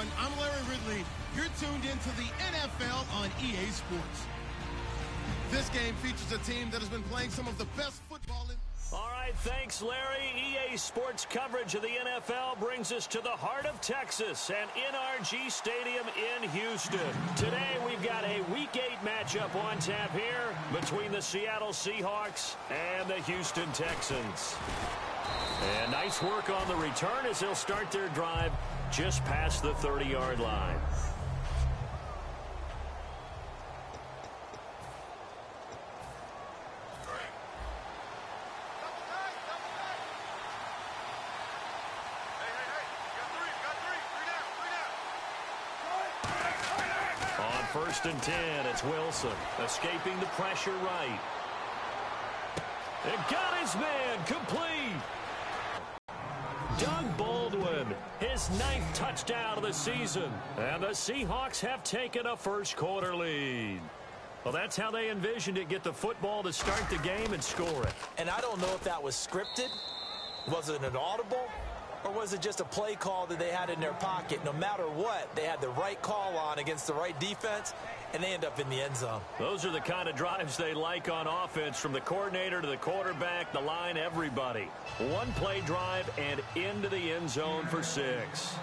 everyone. I'm Larry Ridley. You're tuned into the NFL on EA Sports. This game features a team that has been playing some of the best football in... All right, thanks, Larry. EA Sports coverage of the NFL brings us to the heart of Texas and NRG Stadium in Houston. Today, we've got a Week 8 matchup on tap here between the Seattle Seahawks and the Houston Texans. And nice work on the return as they'll start their drive just past the 30-yard line. First and 10, it's Wilson, escaping the pressure right. It got his man, complete. Doug Baldwin, his 9th touchdown of the season. And the Seahawks have taken a first-quarter lead. Well, that's how they envisioned it, get the football to start the game and score it. And I don't know if that was scripted. Was it an audible? Or was it just a play call that they had in their pocket? No matter what, they had the right call on against the right defense, and they end up in the end zone. Those are the kind of drives they like on offense, from the coordinator to the quarterback, the line, everybody. One-play drive and into the end zone for 6.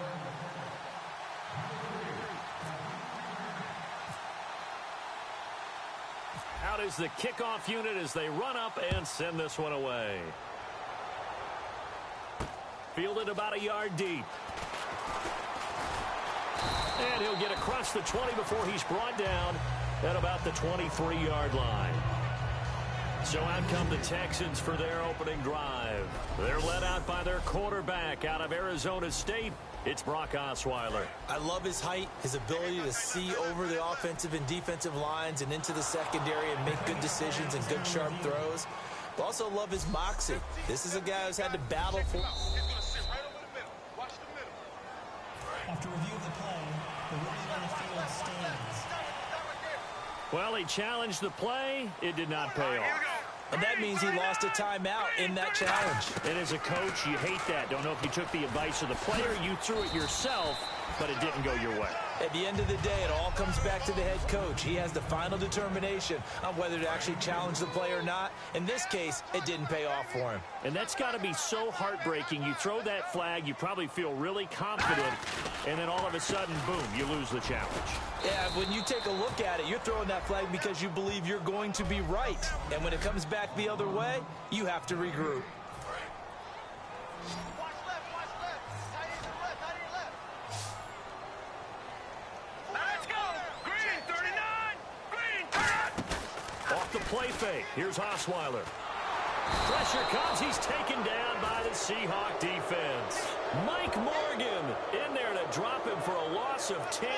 Out is the kickoff unit as they run up and send this one away. Fielded about a yard deep. And he'll get across the 20 before he's brought down at about the 23-yard line. So out come the Texans for their opening drive. They're led out by their quarterback out of Arizona State. It's Brock Osweiler. I love his height, his ability to see over the offensive and defensive lines and into the secondary and make good decisions and good sharp throws. But also love his moxie. This is a guy who's had to battle for... After review of the play, the ruling on the field stands. Well, he challenged the play. It did not pay off. And that means he lost a timeout in that challenge. And as a coach, you hate that. Don't know if you took the advice of the player, you threw it yourself, but it didn't go your way. At the end of the day, it all comes back to the head coach. He has the final determination on whether to actually challenge the play or not. In this case, it didn't pay off for him. And that's got to be so heartbreaking. You throw that flag, you probably feel really confident, and then all of a sudden, boom, you lose the challenge. Yeah, when you take a look at it, you're throwing that flag because you believe you're going to be right. And when it comes back the other way, you have to regroup. Off the play fake. Here's Osweiler. Pressure comes. He's taken down by the Seahawk defense. Mike Morgan in there to drop him for a loss of 10.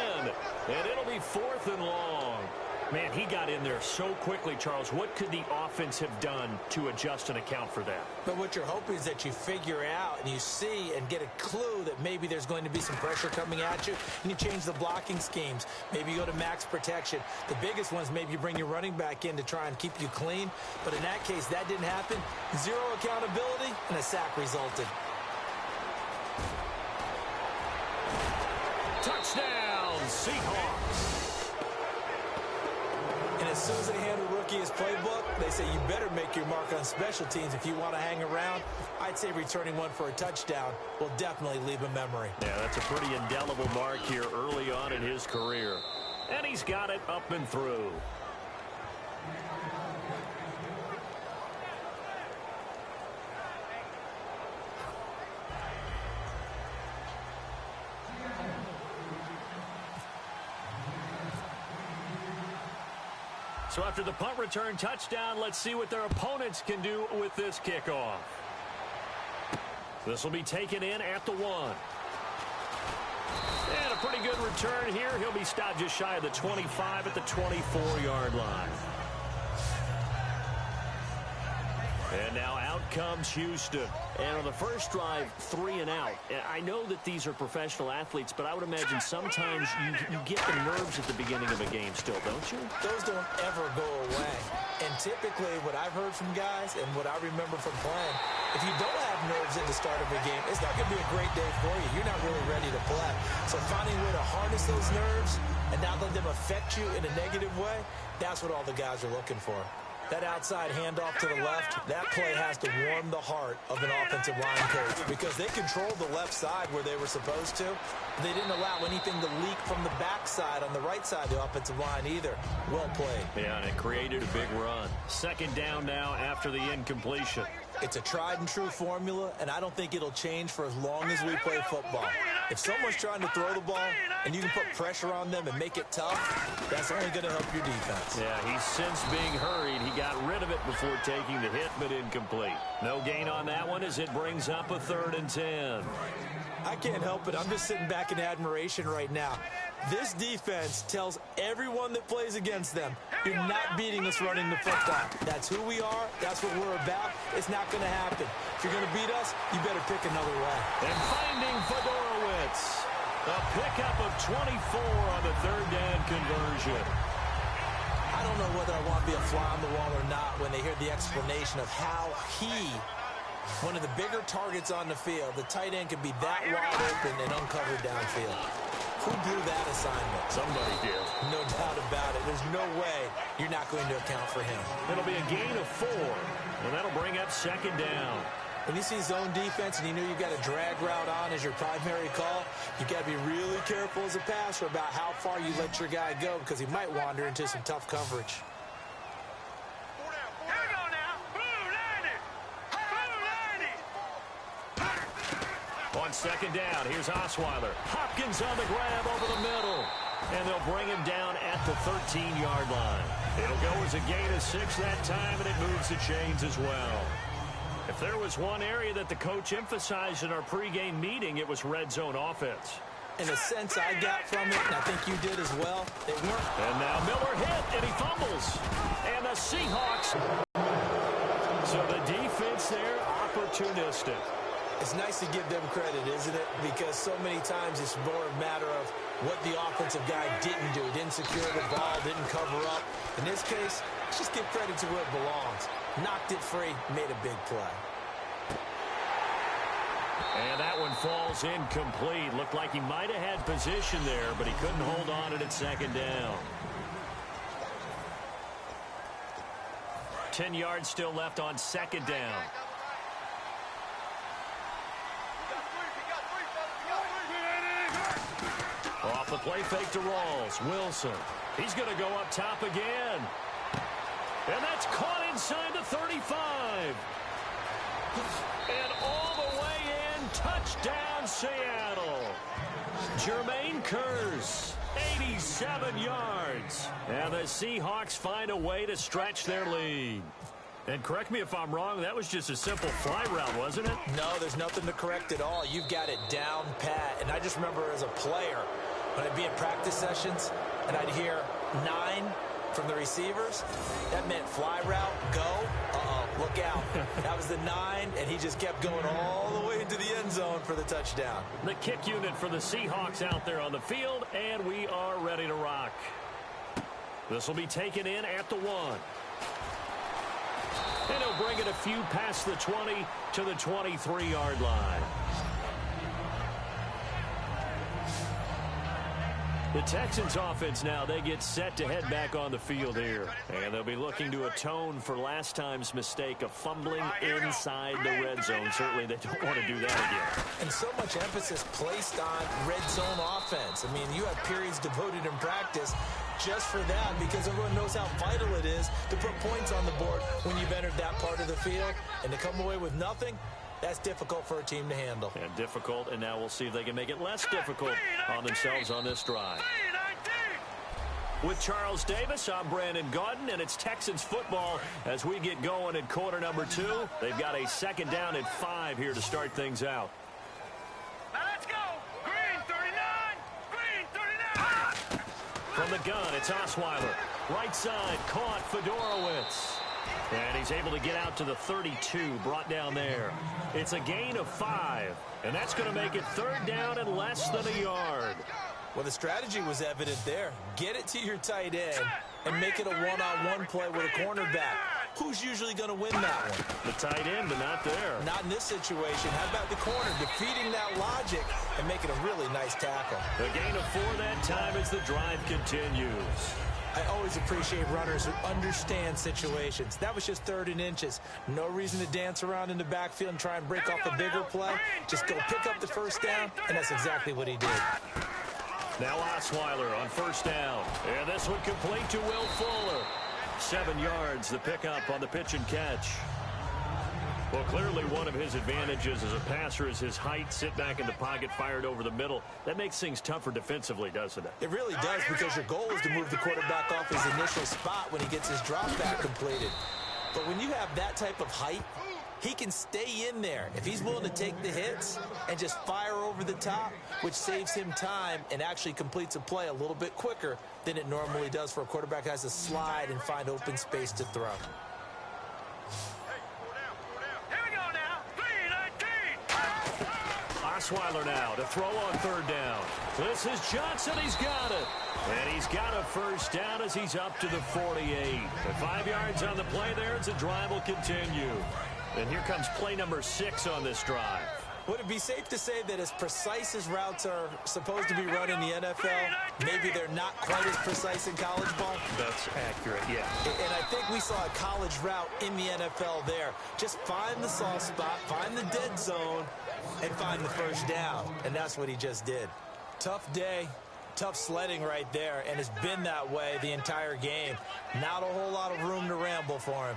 And it'll be 4th and long. Man, he got in there so quickly, Charles. What could the offense have done to adjust and account for that? But what you're hoping is that you figure out and you see and get a clue that maybe there's going to be some pressure coming at you, and you change the blocking schemes. Maybe you go to max protection. The biggest ones, maybe you bring your running back in to try and keep you clean. But in that case, that didn't happen. 0 accountability, and a sack resulted. Touchdown, Seahawks. And as soon as they hand a rookie his playbook, they say you better make your mark on special teams if you want to hang around. I'd say returning one for a touchdown will definitely leave a memory. Yeah, that's a pretty indelible mark here early on in his career. And he's got it up and through. So after the punt return touchdown, let's see what their opponents can do with this kickoff. This will be taken in at the 1. And a pretty good return here. He'll be stopped just shy of the 25 at the 24-yard line. And now out comes Houston. And on the first drive, 3 and out. I know that these are professional athletes, but I would imagine sometimes you get the nerves at the beginning of a game still, don't you? Those don't ever go away. And typically what I've heard from guys and what I remember from playing, if you don't have nerves at the start of a game, it's not going to be a great day for you. You're not really ready to play. So finding a way to harness those nerves and not let them affect you in a negative way, that's what all the guys are looking for. That outside handoff to the left, that play has to warm the heart of an offensive line coach because they controlled the left side where they were supposed to. They didn't allow anything to leak from the backside on the right side of the offensive line either. Well played. Yeah, and it created a big run. Second down now after the incompletion. It's a tried-and-true formula, and I don't think it'll change for as long as we play football. If someone's trying to throw the ball and you can put pressure on them and make it tough, that's only going to help your defense. Yeah, he's since being hurried. He got rid of it before taking the hit, but incomplete. No gain on that one as it brings up a 3rd and 10. I can't help it. I'm just sitting back in admiration right now. This defense tells everyone that plays against them, you're not beating us running the football. That's who we are. That's what we're about. It's not going to happen. If you're going to beat us, you better pick another way. And finding Fedorowicz. A pickup of 24 on the 3rd down conversion. I don't know whether I want to be a fly on the wall or not when they hear the explanation of how he, one of the bigger targets on the field, the tight end, can be that wide open and uncovered downfield. Who blew that assignment? Somebody did. No doubt about it. There's no way you're not going to account for him. It'll be a gain of 4, and that'll bring up 2nd down. When you see zone defense and you know you've got a drag route on as your primary call, you've got to be really careful as a passer about how far you let your guy go because he might wander into some tough coverage. On 2nd down, here's Osweiler. Hopkins on the grab over the middle. And they'll bring him down at the 13-yard line. It'll go as a gain of 6 that time, and it moves the chains as well. If there was one area that the coach emphasized in our pregame meeting, it was red zone offense. In a sense I got from it, and I think you did as well, they weren't. And now Miller hit, and he fumbles. And the Seahawks. So the defense there, opportunistic. It's nice to give them credit, isn't it? Because so many times it's more a matter of what the offensive guy didn't do. Didn't secure the ball, didn't cover up. In this case, just give credit to where it belongs. Knocked it free, made a big play. And that one falls incomplete. Looked like he might have had position there, but he couldn't hold on to it at 2nd down. 10 yards still left on 2nd down. Off the play fake to Rawls. Wilson. He's going to go up top again. And that's caught inside the 35. And all the way in. Touchdown, Seattle. Jermaine Kearse. 87 yards. And the Seahawks find a way to stretch their lead. And correct me if I'm wrong, that was just a simple fly route, wasn't it? No, there's nothing to correct at all. You've got it down pat. And I just remember as a player, when I'd be in practice sessions and I'd hear 9 from the receivers, that meant fly route, go, look out. That was the 9, and he just kept going all the way into the end zone for the touchdown. The kick unit for the Seahawks out there on the field, and we are ready to rock. This will be taken in at the 1. And he'll bring it a few past the 20 to the 23-yard line. The Texans offense now, they get set to head back on the field here. And they'll be looking to atone for last time's mistake of fumbling inside the red zone. Certainly they don't want to do that again. And so much emphasis placed on red zone offense. I mean, you have periods devoted in practice just for that because everyone knows how vital it is to put points on the board when you've entered that part of the field. And to come away with nothing, that's difficult for a team to handle. And difficult, and now we'll see if they can make it less difficult on themselves on this drive. With Charles Davis, I'm Brandon Gaudin, and it's Texans football as we get going in quarter number 2. They've got a 2nd down and 5 here to start things out. Now let's go! Green 39! Green 39! From the gun, it's Osweiler. Right side, caught Fedorowicz. And he's able to get out to the 32, brought down there. It's a gain of 5, and that's going to make it 3rd down and less than a yard. Well, the strategy was evident there. Get it to your tight end and make it a one-on-one play with a cornerback. who's usually going to win that one? The tight end, but not there. Not in this situation. How about the corner defeating that logic and making a really nice tackle? A gain of 4 that time as the drive continues. I always appreciate runners who understand situations. That was just 3rd and inches. No reason to dance around in the backfield and try and break off a bigger play. Just go pick up the first down, and that's exactly what he did. Now Osweiler on 1st down. And this one complete to Will Fuller. 7 yards, the pickup on the pitch and catch. Well, clearly one of his advantages as a passer is his height. Sit back in the pocket, fired over the middle. That makes things tougher defensively, doesn't it? It really does, because your goal is to move the quarterback off his initial spot when he gets his drop back completed. But when you have that type of height, he can stay in there if he's willing to take the hits and just fire over the top, which saves him time and actually completes a play a little bit quicker than it normally does for a quarterback who has to slide and find open space to throw. Osweiler now to throw on 3rd down. This is Johnson. He's got it. And he's got a first down as he's up to the 48. And 5 yards on the play there as the drive will continue. And here comes play number 6 on this drive. Would it be safe to say that as precise as routes are supposed to be run in the NFL, maybe they're not quite as precise in college ball? That's accurate, yeah. And I think we saw a college route in the NFL there. Just find the soft spot, find the dead zone, and find the first down. And that's what he just did. Tough day, tough sledding right there, and it's been that way the entire game. Not a whole lot of room to ramble for him.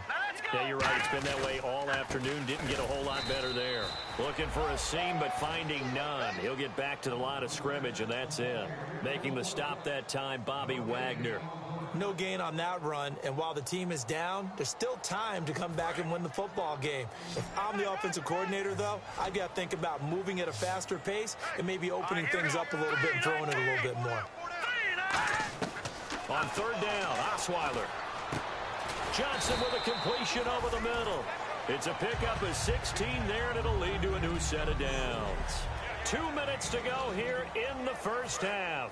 Yeah, you're right. It's been that way all afternoon. Didn't get a whole lot better there. Looking for a seam, but finding none. He'll get back to the line of scrimmage, and that's it. Making the stop that time, Bobby Wagner. No gain on that run, and while the team is down, there's still time to come back and win the football game. If I'm the offensive coordinator, though, I've got to think about moving at a faster pace and maybe opening things up a little bit and throwing it a little bit more. On 3rd down, Osweiler. Johnson with a completion over the middle. It's a pickup of 16 there, and it'll lead to a new set of downs. 2 minutes to go here in the first half.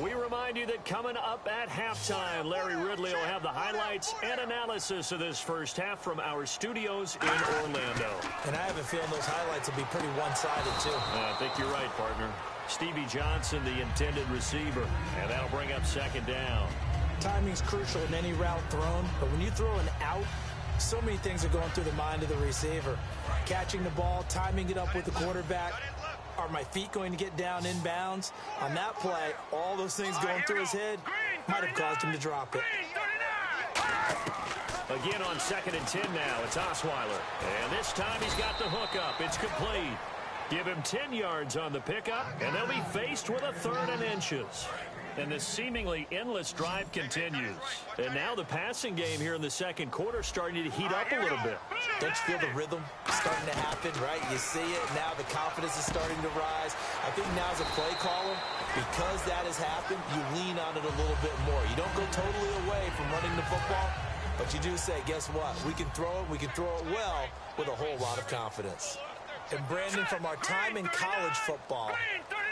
We remind you that coming up at halftime, Larry Ridley will have the highlights and analysis of this first half from our studios in Orlando. And I have a feeling those highlights will be pretty one-sided, too. I think you're right, partner. Stevie Johnson, the intended receiver, and that'll bring up 2nd down. Timing's crucial in any route thrown, but when you throw an out, so many things are going through the mind of the receiver. Catching the ball, timing it up with the quarterback. Are my feet going to get down inbounds? On that play, all those things going through his head might have caused him to drop it. Again on 2nd and 10 now, it's Osweiler. And this time he's got the hook up. It's complete. Give him 10 yards on the pickup, and they'll be faced with a 3rd and inches. And this seemingly endless drive continues. And now the passing game here in the 2nd quarter starting to heat up a little bit. Don't you feel the rhythm starting to happen, right? You see it. Now the confidence is starting to rise. I think now as a play caller, because that has happened, you lean on it a little bit more. You don't go totally away from running the football, but you do say, guess what? We can throw it. We can throw it well with a whole lot of confidence. And Brandon, from our time in college football,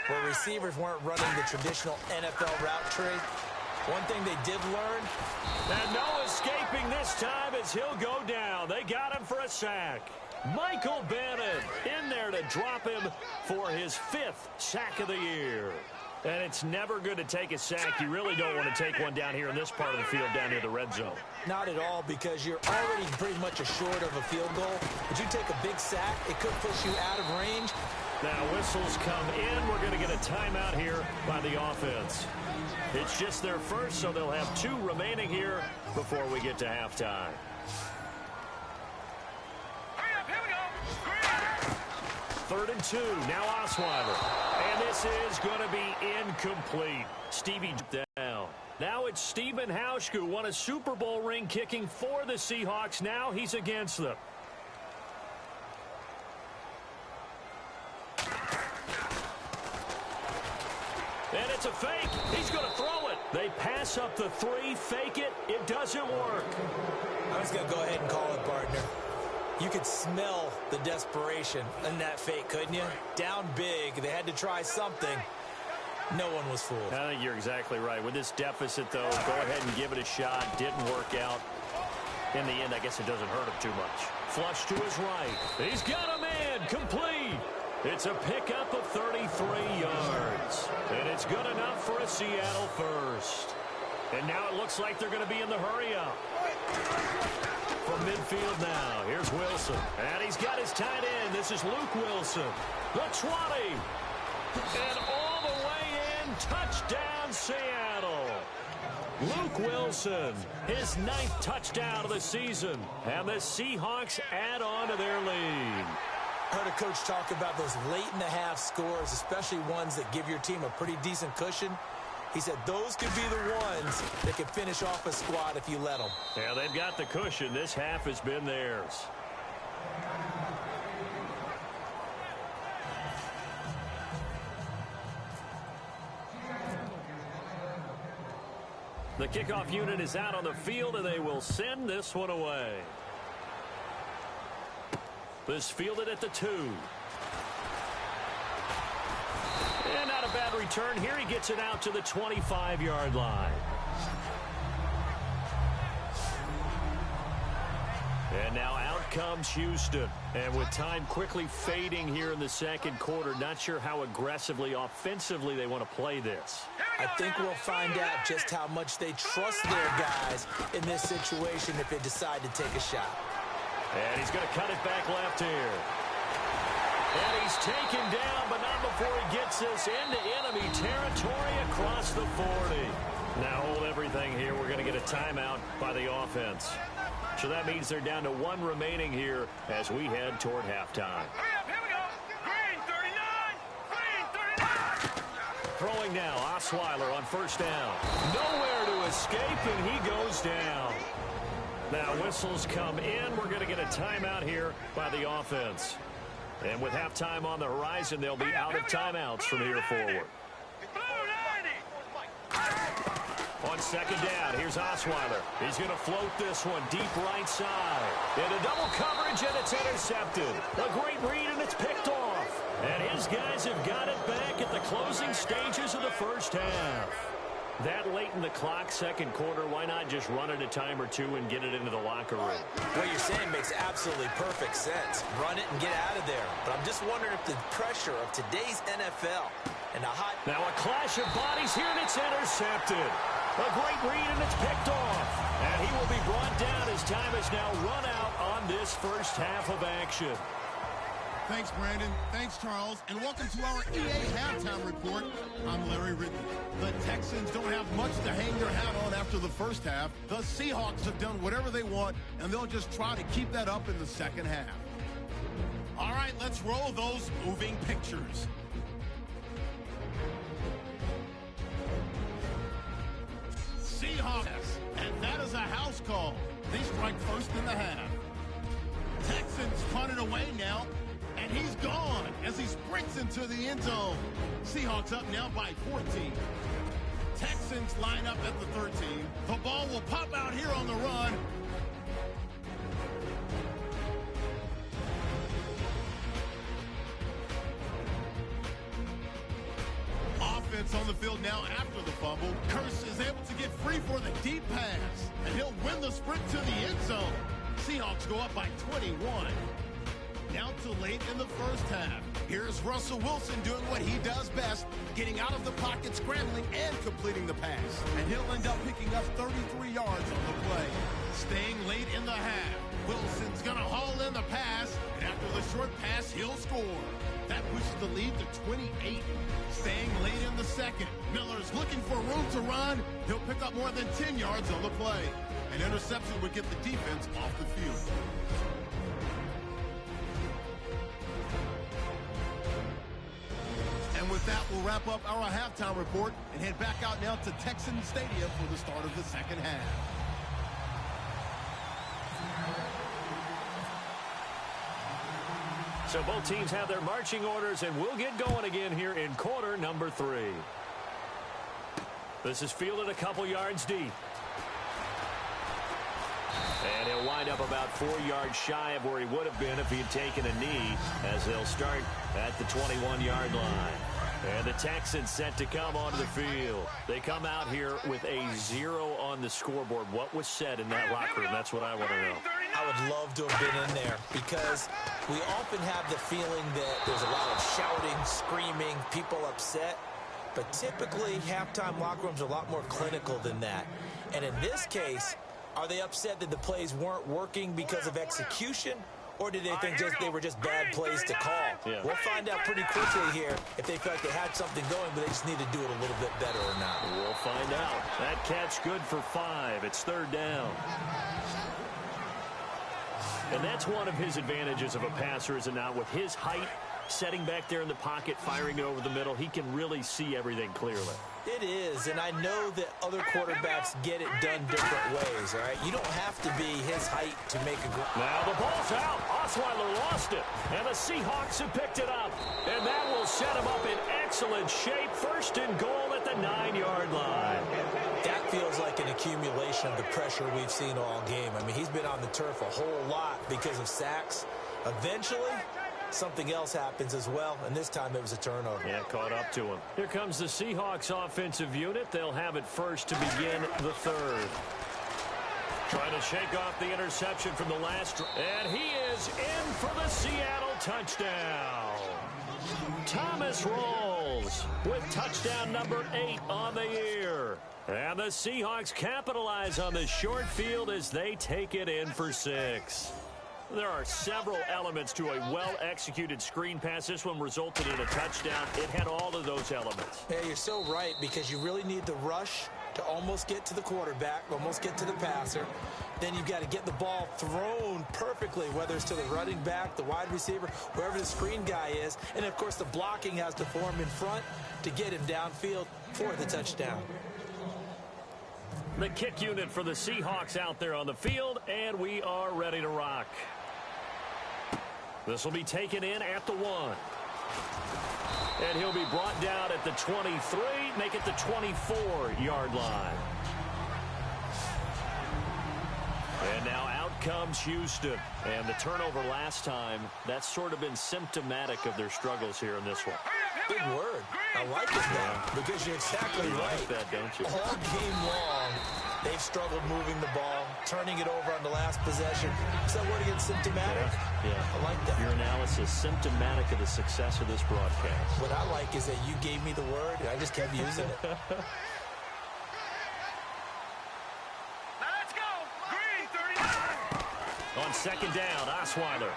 where receivers weren't running the traditional NFL route tree, one thing they did learn. And no escaping this time as he'll go down. They got him for a sack. Michael Bannon in there to drop him for his 5th sack of the year. And it's never good to take a sack. You really don't want to take one down here in this part of the field down near the red zone. Not at all, because you're already pretty much assured of a field goal. But you take a big sack, it could push you out of range. Now whistles come in. We're going to get a timeout here by the offense. It's just their first, so they'll have 2 remaining here before we get to halftime. Third and 2. Now Osweiler. And this is going to be incomplete. Stevie down. Now it's Stephen Hauschke, who won a Super Bowl ring kicking for the Seahawks. Now he's against them. And it's a fake. He's going to throw it. They pass up the 3, fake it. It doesn't work. I was going to go ahead and call it, partner. You could smell the desperation in that fake, couldn't you? Down big. They had to try something. No one was fooled. I think you're exactly right. With this deficit, though, go ahead and give it a shot. Didn't work out. In the end, I guess it doesn't hurt him too much. Flush to his right. He's got a man. Complete. It's a pickup of 33 yards. And it's good enough for a Seattle first. And now it looks like they're going to be in the hurry-up. From midfield now, here's Wilson. And he's got his tight end. This is Luke Wilson. The 20. And all the way in. Touchdown, Seattle. Luke Wilson, his 9th touchdown of the season. And the Seahawks add on to their lead. Heard a coach talk about those late-in-the-half scores, especially ones that give your team a pretty decent cushion. He said those could be the ones that could finish off a squad if you let them. Yeah, they've got the cushion. This half has been theirs. The kickoff unit is out on the field, and they will send this one away. This fielded at the 2. And not a bad return here. He gets it out to the 25-yard line. And now out comes Houston. And with time quickly fading here in the second quarter, not sure how aggressively, offensively they want to play this. I think we'll find out just how much they trust their guys in this situation if they decide to take a shot. And he's going to cut it back left here. And he's taken down, but not before he gets this into enemy territory across the 40. Now hold everything here. We're going to get a timeout by the offense. So that means they're down to 1 remaining here as we head toward halftime. Hurry up, here we go. Green 39. Green 39. Throwing now, Osweiler on first down. Nowhere to escape, and he goes down. Now whistles come in. We're going to get a timeout here by the offense. And with halftime on the horizon, they'll be out of timeouts from here forward. On second down, here's Osweiler. He's going to float this one deep right side. Into double coverage, and it's intercepted. A great read, and it's picked off. And his guys have got it back at the closing stages of the first half. That late in the clock, second quarter, why not just run it a time or two and get it into the locker room? What you're saying makes absolutely perfect sense. Run it and get out of there. But I'm just wondering if the pressure of today's NFL and the hot... Now a clash of bodies here, and it's intercepted. A great read, and it's picked off. And he will be brought down as time is now run out on this first half of action. Thanks, Brandon. Thanks, Charles. And welcome to our EA Halftime Report. I'm Larry Ridley. The Texans don't have much to hang their hat on after the first half. The Seahawks have done whatever they want, and they'll just try to keep that up in the second half. All right, let's roll those moving pictures. Seahawks, and that is a house call. They strike first in the half. Texans punt it away now. And he's gone as he sprints into the end zone. Seahawks up now by 14. Texans line up at the 13. The ball will pop out here on the run. Offense on the field now after the fumble. Curse is able to get free for the deep pass. And he'll win the sprint to the end zone. Seahawks go up by 21. Now to late in the first half. Here's Russell Wilson doing what he does best, getting out of the pocket, scrambling, and completing the pass. And he'll end up picking up 33 yards on the play. Staying late in the half. Wilson's going to haul in the pass, and after the short pass, he'll score. That pushes the lead to 28. Staying late in the second. Miller's looking for room to run. He'll pick up more than 10 yards on the play. An interception would get the defense off the field. And with that, we'll wrap up our halftime report and head back out now to Texans Stadium for the start of the second half. So both teams have their marching orders, and we'll get going again here in quarter number 3. This is fielded a couple yards deep. And he'll wind up about 4 yards shy of where he would have been if he had taken a knee, as they'll start at the 21-yard line. And the Texans set to come onto the field. They come out here with a 0 on the scoreboard. What was said in that locker room? That's what I want to know. I would love to have been in there because we often have the feeling that there's a lot of shouting, screaming, people upset. But typically, halftime locker rooms are a lot more clinical than that. And in this case, are they upset that the plays weren't working because of execution? Or did they think they were just bad plays to call? Yeah. We'll find out pretty quickly here if they felt like they had something going, but they just need to do it a little bit better or not. We'll find out. That catch good for 5. It's 3rd down. And that's one of his advantages of a passer, is it not? With his height, setting back there in the pocket, firing it over the middle, he can really see everything clearly. It is, and I know that other quarterbacks get it done different ways, all right? You don't have to be his height to make a good... Now the ball's out. Osweiler lost it, and the Seahawks have picked it up. And that will set him up in excellent shape. 1st and goal at the 9-yard line. That feels like an accumulation of the pressure we've seen all game. I mean, he's been on the turf a whole lot because of sacks. Eventually, something else happens as well, and this time it was a turnover. Yeah, caught up to him. Here comes the Seahawks offensive unit. They'll have it first to begin the 3rd. Trying to shake off the interception from the last. And he is in for the Seattle touchdown. Thomas rolls with touchdown number 8 on the year. And the Seahawks capitalize on this short field as they take it in for 6. There are several elements to a well-executed screen pass. This one resulted in a touchdown. It had all of those elements. Yeah, you're so right, because you really need the rush to almost get to the quarterback, almost get to the passer. Then you've got to get the ball thrown perfectly, whether it's to the running back, the wide receiver, wherever the screen guy is. And, of course, the blocking has to form in front to get him downfield for the touchdown. The kick unit for the Seahawks out there on the field, and we are ready to rock. This will be taken in at the 1. And he'll be brought down at the 23, make it the 24-yard line. And now out comes Houston. And the turnover last time, that's sort of been symptomatic of their struggles here in this one. Big word. I like it now, because you're exactly right. You like that, don't you? All game long, they've struggled moving the ball, turning it over on the last possession. Is that word again, symptomatic? Yeah. I like that. Your analysis, symptomatic of the success of this broadcast. What I like is that you gave me the word, and I just kept using it. Now let's go. Green, 39. On 2nd down, Osweiler.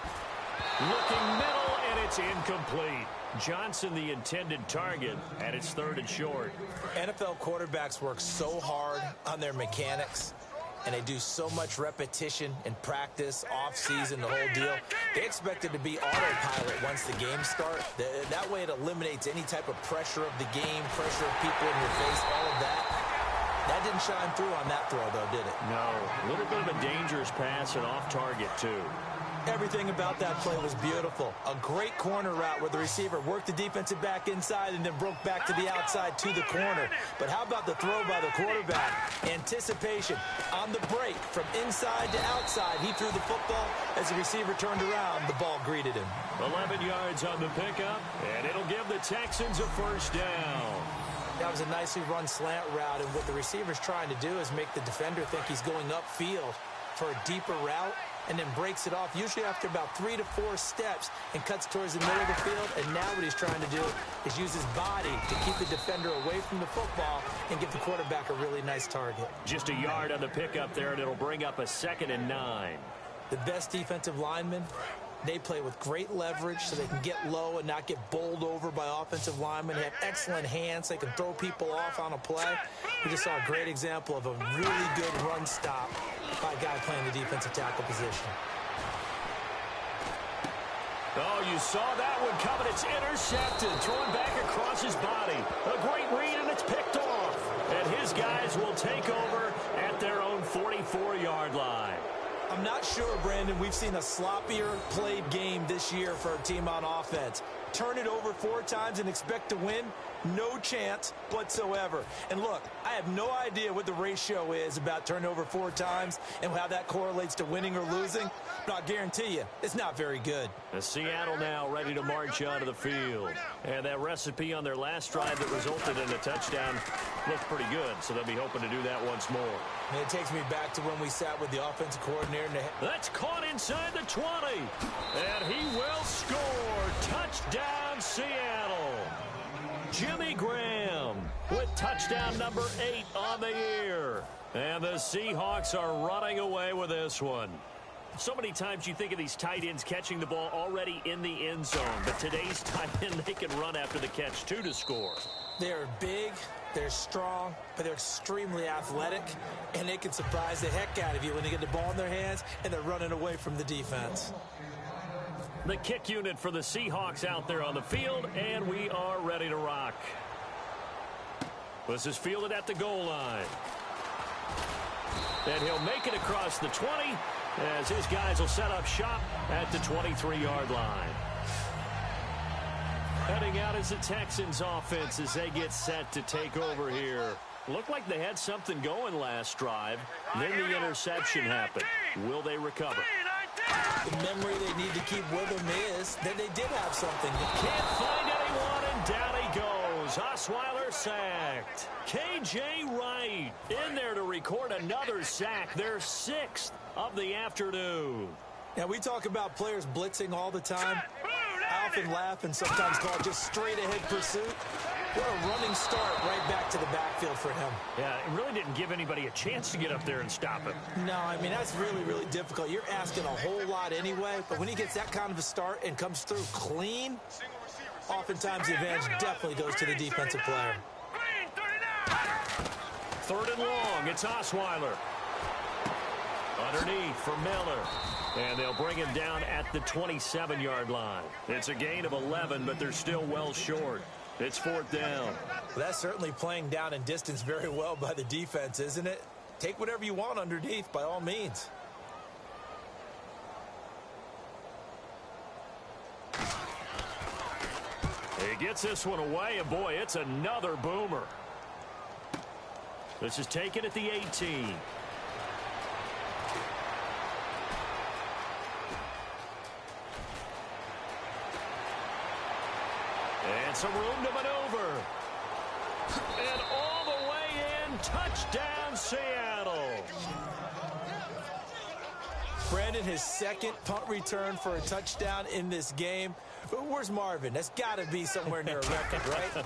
Looking middle, and it's incomplete. Johnson, the intended target, and it's 3rd and short. NFL quarterbacks work so hard on their mechanics, and they do so much repetition and practice, off-season, the whole deal. They expect it to be autopilot once the game starts. That way it eliminates any type of pressure of the game, pressure of people in your face, all of that. That didn't shine through on that throw, though, did it? No. A little bit of a dangerous pass and off target, too. Everything about that play was beautiful. A great corner route where the receiver worked the defensive back inside and then broke back to the outside to the corner. But how about the throw by the quarterback? Anticipation on the break from inside to outside. He threw the football. As the receiver turned around, the ball greeted him. 11 yards on the pickup, and it'll give the Texans a 1st down. That was a nicely run slant route, and what the receiver's trying to do is make the defender think he's going upfield for a deeper route, and then breaks it off, usually after about 3 to 4 steps, and cuts towards the middle of the field. And now what he's trying to do is use his body to keep the defender away from the football and give the quarterback a really nice target. Just a yard on the pickup there, and it'll bring up a 2nd and 9. The best defensive linemen, they play with great leverage so they can get low and not get bowled over by offensive linemen. They have excellent hands. They can throw people off on a play. We just saw a great example of a really good run stop by a guy playing the defensive tackle position. Oh, you saw that one coming. It's intercepted, thrown back across his body. A great read, and it's picked off. And his guys will take over at their own 44-yard line. I'm not sure, Brandon, we've seen a sloppier played game this year for our team on offense. Turn it over 4 times and expect to win. No chance whatsoever. And look, I have no idea what the ratio is about turnover 4 times and how that correlates to winning or losing, but I'll guarantee you, it's not very good. And Seattle now ready to march onto the field. And that recipe on their last drive that resulted in a touchdown looked pretty good, so they'll be hoping to do that once more. And it takes me back to when we sat with the offensive coordinator. That's caught inside the 20. And he will score. Touchdown, Seattle. Jimmy Graham with touchdown number 8 on the year. And the Seahawks are running away with this one. So many times you think of these tight ends catching the ball already in the end zone. But today's tight end, they can run after the catch, too, to score. They're big, they're strong, but they're extremely athletic. And they can surprise the heck out of you when they get the ball in their hands and they're running away from the defense. The kick unit for the Seahawks out there on the field, and we are ready to rock. This is fielded at the goal line. And he'll make it across the 20 as his guys will set up shop at the 23-yard line. Heading out is the Texans offense as they get set to take over here. Looked like they had something going last drive. Then the interception happened. Will they recover? The memory they need to keep with them is that they did have something. Can't find anyone, and down he goes. Osweiler sacked. K.J. Wright in there to record another sack. Their 6th of the afternoon. Now, we talk about players blitzing all the time. I often laugh and sometimes call it just straight-ahead pursuit. What a running start right back to the backfield for him. Yeah, it really didn't give anybody a chance to get up there and stop him. No, I mean, that's really, really difficult. You're asking a whole lot anyway, but when he gets that kind of a start and comes through clean, oftentimes the advantage definitely goes to the defensive player. 3rd and long, it's Osweiler. Underneath for Miller. And they'll bring him down at the 27-yard line. It's a gain of 11, but they're still well short. It's 4th down. Well, that's certainly playing down in distance very well by the defense, isn't it? Take whatever you want underneath, by all means. He gets this one away, and boy, it's another boomer. This is taken at the 18. And some room to maneuver. And all the way in, touchdown Seattle. Brandon, his 2nd punt return for a touchdown in this game. Where's Marvin? That's got to be somewhere near a record, right?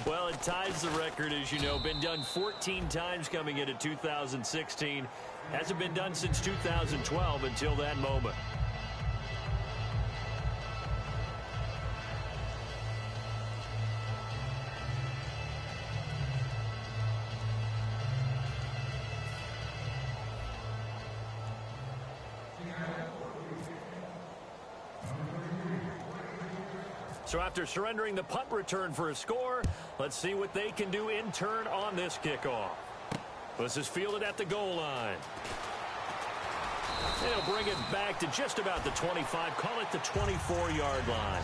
Well, it ties the record, as you know. Been done 14 times coming into 2016. Hasn't been done since 2012 until that moment. So after surrendering the punt return for a score, let's see what they can do in turn on this kickoff. This is fielded at the goal line. They'll bring it back to just about the 25. Call it the 24-yard line.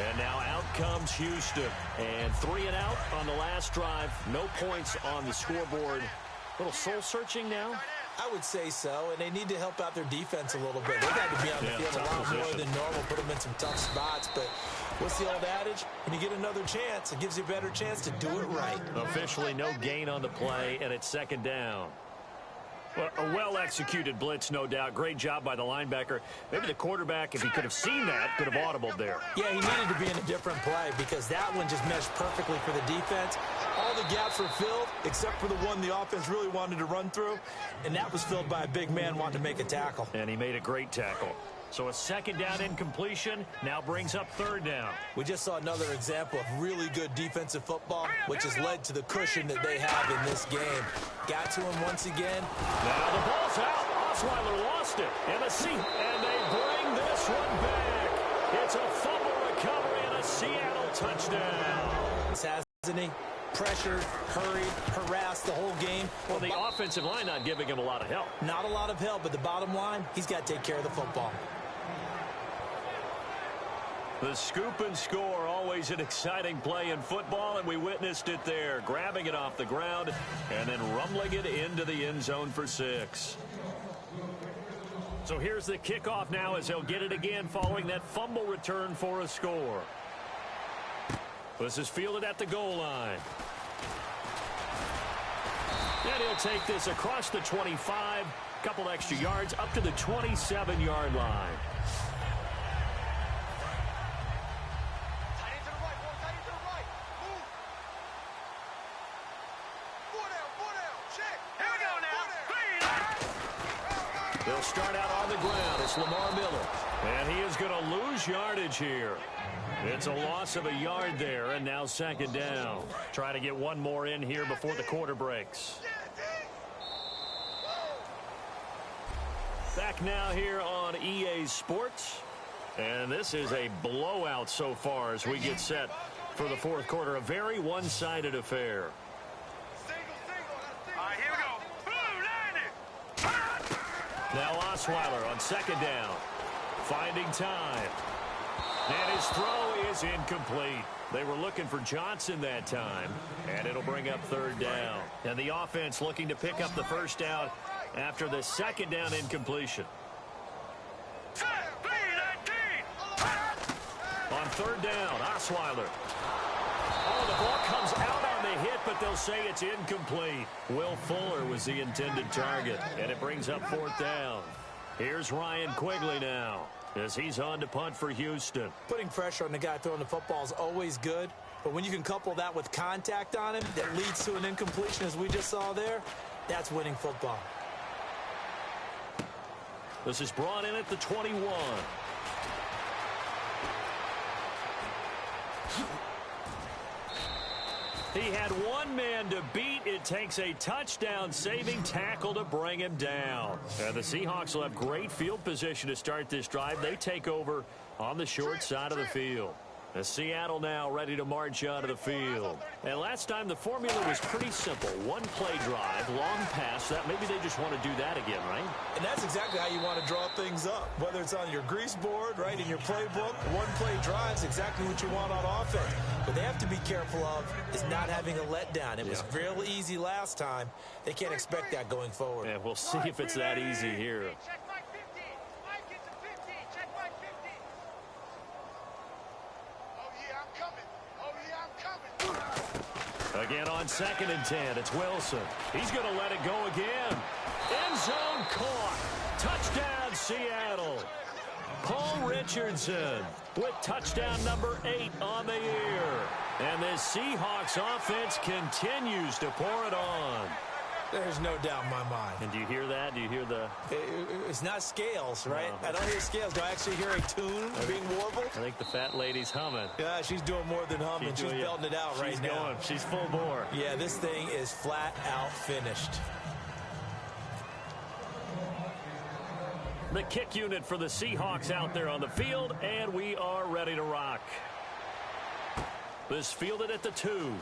And now out comes Houston. And 3 and out on the last drive. No points on the scoreboard. A little soul-searching now. I would say so, and they need to help out their defense a little bit. They've had to be on the field a lot more than normal, put them in some tough spots. But what's the old adage? When you get another chance, it gives you a better chance to do it right. Officially no gain on the play, and it's 2nd down. Well, a well-executed blitz, no doubt. Great job by the linebacker. Maybe the quarterback, if he could have seen that, could have audibled there. Yeah, he needed to be in a different play because that one just meshed perfectly for the defense. All the gaps were filled except for the one the offense really wanted to run through, and that was filled by a big man wanting to make a tackle. And he made a great tackle. So a 2nd down incompletion now brings up 3rd down. We just saw another example of really good defensive football, which has led to the cushion that they have in this game. Got to him once again. Now the ball's out. Osweiler lost it. And they bring this one back. It's a fumble recovery and a Seattle touchdown. Hasn't he? Pressured, hurried, harassed the whole game. Well, the offensive line not giving him a lot of help. Not a lot of help, but the bottom line, he's got to take care of the football. The scoop and score, always an exciting play in football, and we witnessed it there, grabbing it off the ground and then rumbling it into the end zone for 6. So here's the kickoff now as they'll get it again following that fumble return for a score. This is fielded at the goal line. And he'll take this across the 25, a couple extra yards up to the 27-yard line. They'll start out on the ground. It's Lamar Miller. And he is going to lose yardage here. It's a loss of a yard there, and now 2nd down. Try to get one more in here before the quarter breaks. Back now here on EA Sports. And this is a blowout so far as we get set for the 4th quarter. A very one-sided affair. All right, here we go. Now Osweiler on 2nd down. Finding time. And his throw is incomplete. They were looking for Johnson that time. And it'll bring up 3rd down. And the offense looking to pick up the 1st down after the 2nd down incompletion. On 3rd down, Osweiler. Oh, the ball comes out on the hit, but they'll say it's incomplete. Will Fuller was the intended target, and it brings up 4th down. Here's Ryan Quigley now as he's on to punt for Houston. Putting pressure on the guy throwing the football is always good, but when you can couple that with contact on him that leads to an incompletion, as we just saw there, that's winning football. This is brought in at the 21. He had one man to beat. It takes a touchdown-saving tackle to bring him down. And the Seahawks will have great field position to start this drive. They take over on the short side of the field. As Seattle now ready to march out of the field. And last time the formula was pretty simple. One play drive, long pass. That maybe they just want to do that again, right? And that's exactly how you want to draw things up. Whether it's on your grease board, right, in your playbook, one play drive's exactly what you want on offense. What they have to be careful of is not having a letdown. It was real easy last time. They can't expect that going forward. Yeah, we'll see if it's that easy here. Again on 2nd and 10, it's Wilson. He's going to let it go again. End zone caught. Touchdown, Seattle. Paul Richardson with touchdown number 8 on the year. And the Seahawks offense continues to pour it on. There's no doubt in my mind. And do you hear that? Do you hear the... It's not scales, right? No. I don't hear scales. Do I actually hear a tune being warbled? I think the fat lady's humming. Yeah, she's doing more than humming. She's belting it out right now. She's full bore. Yeah, this thing is flat out finished. The kick unit for the Seahawks out there on the field, and we are ready to rock. This fielded at the 2.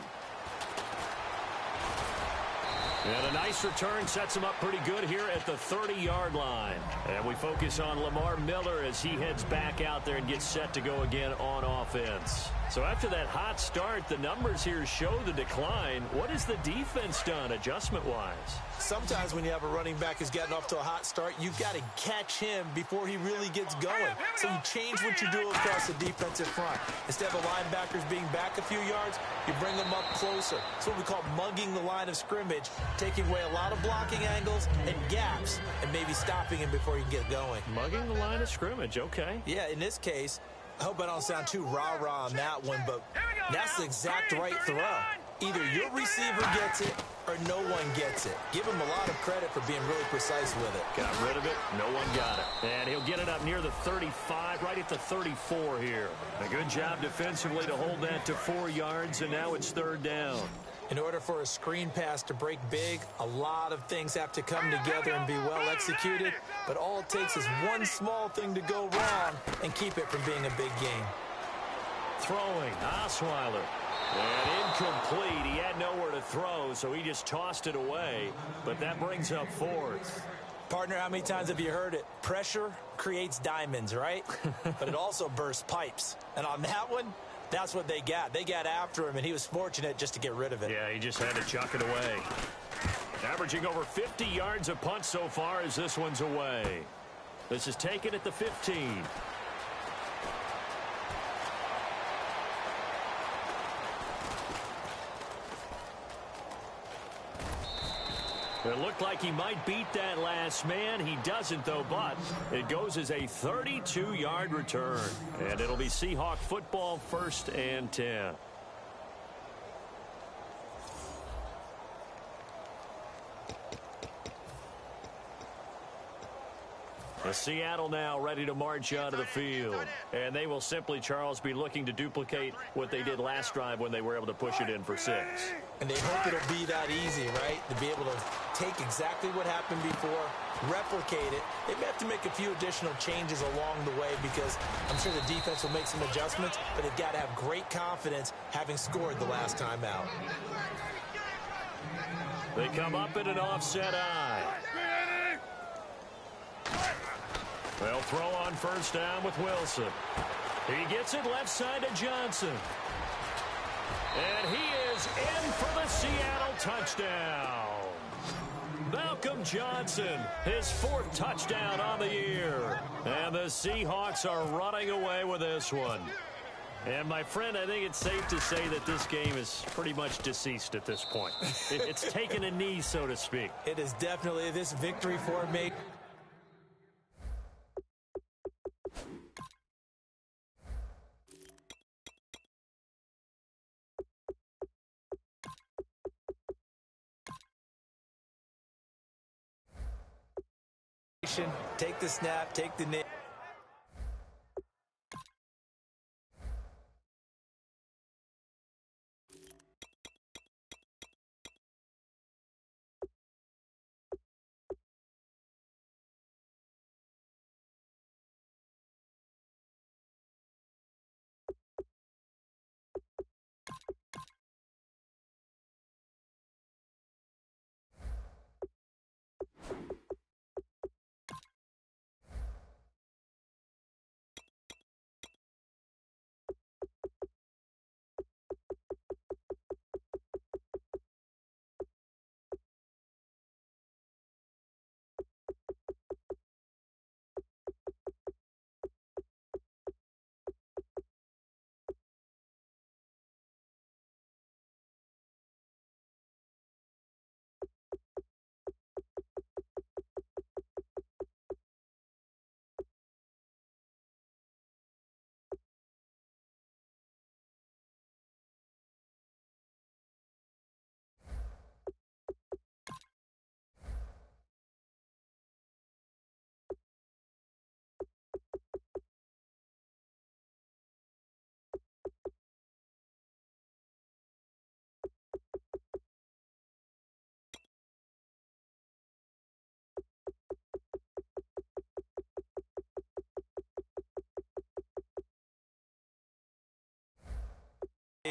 And a nice return sets him up pretty good here at the 30-yard line. And we focus on Lamar Miller as he heads back out there and gets set to go again on offense. So after that hot start, the numbers here show the decline. What has the defense done adjustment-wise? Sometimes when you have a running back who's getting off to a hot start, you've got to catch him before he really gets going. So you change what you do across the defensive front. Instead of the linebackers being back a few yards, you bring them up closer. It's what we call mugging the line of scrimmage, taking away a lot of blocking angles and gaps and maybe stopping him before you get going. Mugging the line of scrimmage, okay. Yeah, in this case, I hope I don't sound too rah-rah on that one, but that's the exact right throw. Either your receiver gets it or no one gets it. Give him a lot of credit for being really precise with it. Got rid of it. No one got it. And he'll get it up near the 35, right at the 34 here. A good job defensively to hold that to 4 yards, and now it's 3rd down. In order for a screen pass to break big, a lot of things have to come together and be well executed, but all it takes is one small thing to go wrong and keep it from being a big game. Throwing, Osweiler. And incomplete. He had nowhere to throw, so he just tossed it away. But that brings up 4th. Partner, how many times have you heard it? Pressure creates diamonds, right? But it also bursts pipes. And on that one, that's what they got. They got after him, and he was fortunate just to get rid of it. Yeah, he just had to chuck it away. Averaging over 50 yards a punt so far as this one's away. This is taken at the 15. It looked like he might beat that last man. He doesn't, though, but it goes as a 32-yard return. And it'll be Seahawk football, 1st and 10. Seattle now ready to march out of the field. And they will simply, Charles, be looking to duplicate what they did last drive when they were able to push it in for 6. And they hope it'll be that easy, right? To be able to take exactly what happened before, replicate it. They may have to make a few additional changes along the way because I'm sure the defense will make some adjustments, but they've got to have great confidence having scored the last time out. They come up in an offset eye. They'll throw on 1st down with Wilson. He gets it left side to Johnson. And he is in for the Seattle touchdown. Malcolm Johnson, his 4th touchdown on the year. And the Seahawks are running away with this one. And, my friend, I think it's safe to say that this game is pretty much deceased at this point. It's taken a knee, so to speak. It is definitely this victory for me. Take the snap, take the knee.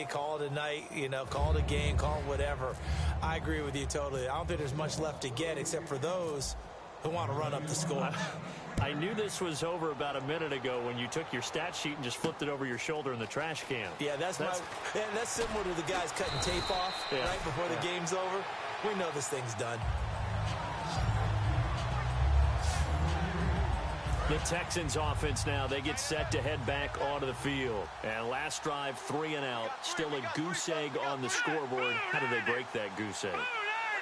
Call it a night, call it a game, call it whatever. I agree with you totally. I don't think there's much left to get except for those who want to run up the score. I knew this was over about a minute ago when you took your stat sheet and just flipped it over your shoulder in the trash can. Yeah, that's similar to the guys cutting tape off right before the game's over. We know this thing's done. The Texans offense now, they get set to head back onto the field. And last drive, 3 and out. Still a goose egg on the scoreboard. How do they break that goose egg?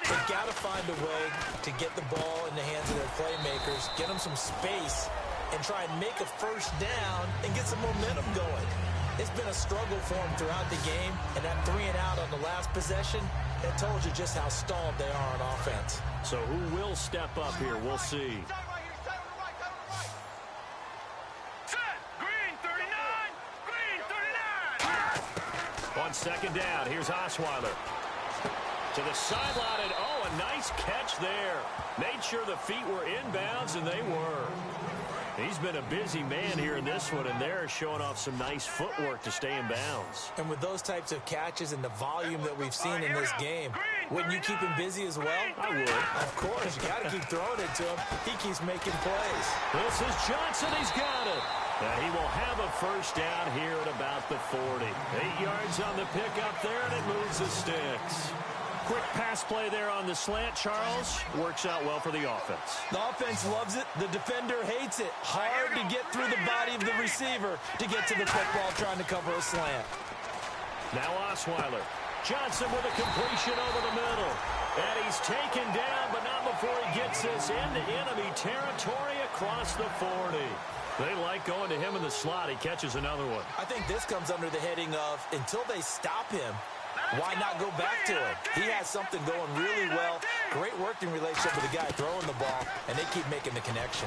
They've got to find a way to get the ball in the hands of their playmakers, get them some space, and try and make a 1st down and get some momentum going. It's been a struggle for them throughout the game, and that 3 and out on the last possession, that told you just how stalled they are on offense. So who will step up here? We'll see. On 2nd down, here's Osweiler. To the sideline, and a nice catch there. Made sure the feet were inbounds, and they were. He's been a busy man here in this one, and they're showing off some nice footwork to stay in bounds. And with those types of catches and the volume that we've seen in this game, wouldn't you keep him busy as well? I would. Of course. You got to keep throwing it to him. He keeps making plays. This is Johnson. He's got it. And he will have a first down here at about the 40. 8 yards on the pickup there, and it moves the sticks. Quick pass play there on the slant, Charles. Works out well for the offense. The offense loves it. The defender hates it. Hard to get through the body of the receiver to get to the football trying to cover a slant. Now Osweiler. Johnson with a completion over the middle. And he's taken down, but not before he gets this into enemy territory across the 40. They like going to him in the slot. He catches another one. I think this comes under the heading of until they stop him, why not go back to him? He has something going really well. Great working relationship with the guy throwing the ball, and they keep making the connection.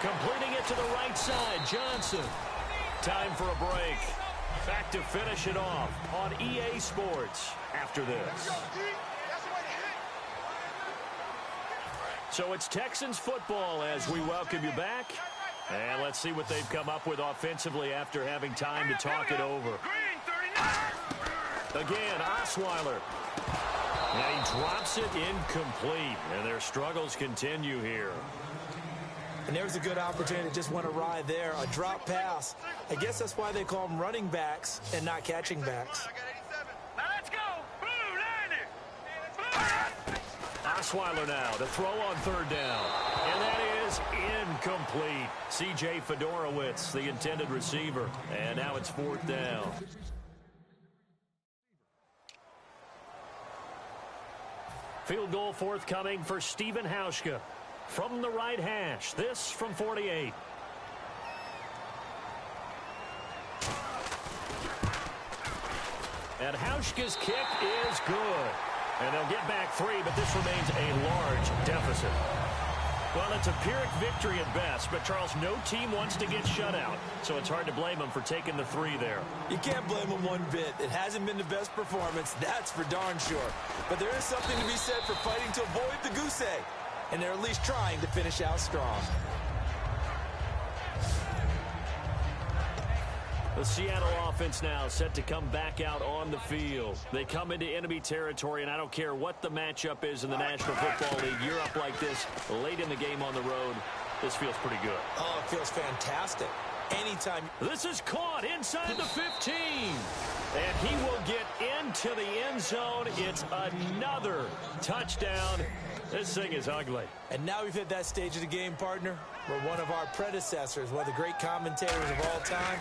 Completing it to the right side, Johnson. Time for a break. Back to finish it off on EA Sports after this. So it's Texans football as we welcome you back. And let's see what they've come up with offensively after having time to talk it over. Again, Osweiler. And he drops it incomplete. And their struggles continue here. And there's a good opportunity. Just went awry there. A drop pass. I guess that's why they call them running backs and not catching backs. Now let's go. Blue, line it. Osweiler now to throw on third down. And that is incomplete. C.J. Fedorowicz, the intended receiver. And now it's fourth down. Field goal forthcoming for Stephen Hauschka from the right hash. This from 48. And Hauschka's kick is good. And they'll get back 3, but this remains a large deficit. Well, it's a Pyrrhic victory at best, but Charles, no team wants to get shut out, so it's hard to blame them for taking the 3 there. You can't blame them one bit. It hasn't been the best performance, that's for darn sure. But there is something to be said for fighting to avoid the goose egg, and they're at least trying to finish out strong. The Seattle offense now set to come back out on the field. They come into enemy territory, and I don't care what the matchup is in the National Football League. You're up like this late in the game on the road. This feels pretty good. Oh, it feels fantastic. Anytime. This is caught inside the 15. And he will get into the end zone. It's another touchdown. This thing is ugly. And now we've hit that stage of the game, partner, where one of our predecessors, one of the great commentators of all time,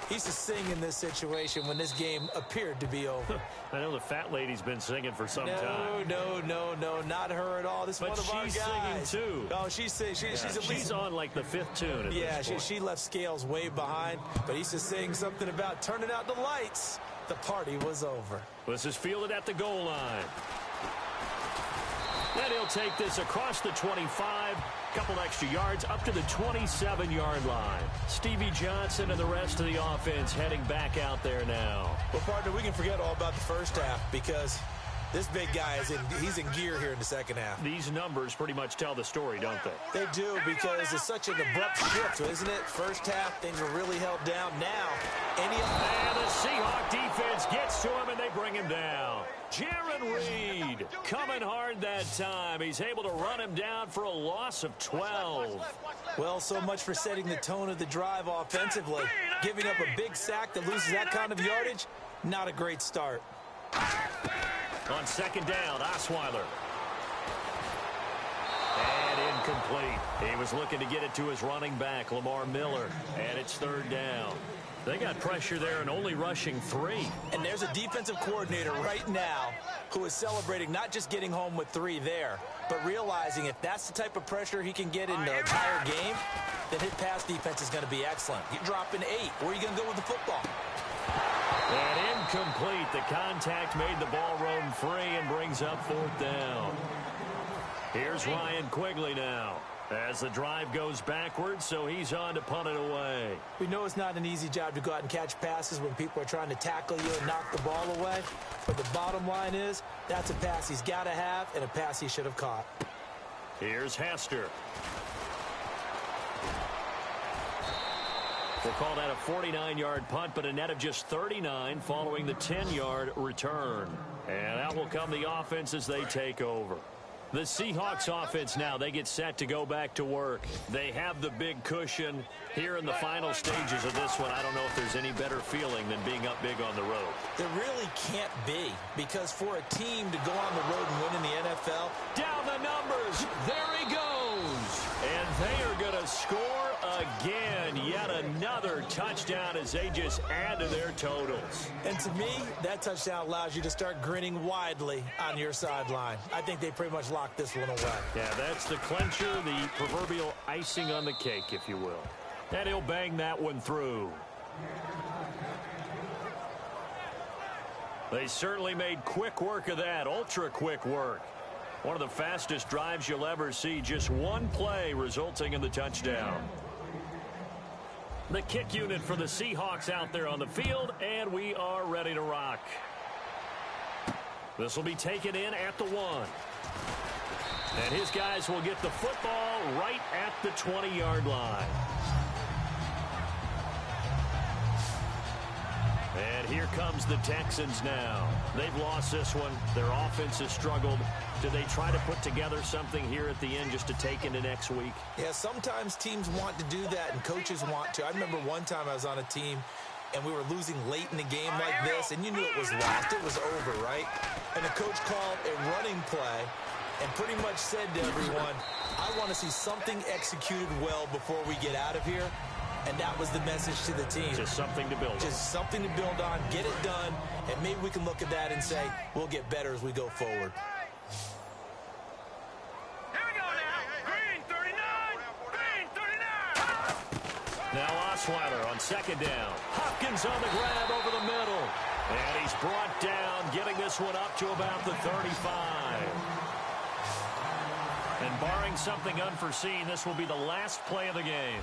he used to sing in this situation when this game appeared to be over. I know the fat lady's been singing for some time. No, not her at all. This is one of our guys. But she's singing, too. Oh, she's at least on, like, the 5th tune at this point. She left Scales way behind, but he used to sing something about turning out the lights. The party was over. This is fielded at the goal line. And he'll take this across the 25, couple extra yards up to the 27-yard line. Stevie Johnson and the rest of the offense heading back out there now. Well, partner, we can forget all about the first half because this big guy he's in gear here in the second half. These numbers pretty much tell the story, don't they? They do, because it's such an abrupt shift, isn't it? First half, things were really held down. Now, and the Seahawk defense gets to him, and they bring him down. Jaron Reed coming hard that time. He's able to run him down for a loss of 12. Well, so much for setting the tone of the drive offensively. Giving up a big sack that loses that kind of yardage, not a great start. On second down, Osweiler. And incomplete. He was looking to get it to his running back, Lamar Miller. And it's third down. They got pressure there and only rushing 3. And there's a defensive coordinator right now who is celebrating not just getting home with 3 there, but realizing if that's the type of pressure he can get in the entire game, then his pass defense is going to be excellent. You're dropping 8. Where are you going to go with the football? And incomplete. The contact made the ball roam free and brings up fourth down. Here's Ryan Quigley now as the drive goes backwards, so he's on to punt it away. We know it's not an easy job to go out and catch passes when people are trying to tackle you and knock the ball away. But the bottom line is that's a pass he's got to have and a pass he should have caught. Here's Hester. We'll call that a 49-yard punt, but a net of just 39 following the 10-yard return. And out will come the offense as they take over. The Seahawks offense now, they get set to go back to work. They have the big cushion here in the final stages of this one. I don't know if there's any better feeling than being up big on the road. There really can't be, because for a team to go on the road and win in the NFL, down the numbers, there he goes. And they are going to score again. Yet another touchdown as they just add to their totals. And to me, that touchdown allows you to start grinning widely on your sideline. I think they pretty much locked this one away. Yeah, that's the clincher, the proverbial icing on the cake, if you will. And he'll bang that one through. They certainly made quick work of that, ultra quick work. One of the fastest drives you'll ever see, just one play resulting in the touchdown. The kick unit for the Seahawks out there on the field, and we are ready to rock. This will be taken in at the 1. And his guys will get the football right at the 20-yard line. And here comes the Texans now. They've lost this one. Their offense has struggled. Do they try to put together something here at the end just to take into next week? Yeah, sometimes teams want to do that and coaches want to. I remember one time I was on a team and we were losing late in the game like this, and you knew it was lost. It was over, right? And the coach called a running play and pretty much said to everyone, I want to see something executed well before we get out of here. And that was the message to the team. Just something to build on. Just something to build on, get it done, and maybe we can look at that and say, we'll get better as we go forward. Here we go now. Green 39. Green 39. Now Osweiler on second down. Hopkins on the grab over the middle. And he's brought down, getting this one up to about the 35. And barring something unforeseen, this will be the last play of the game.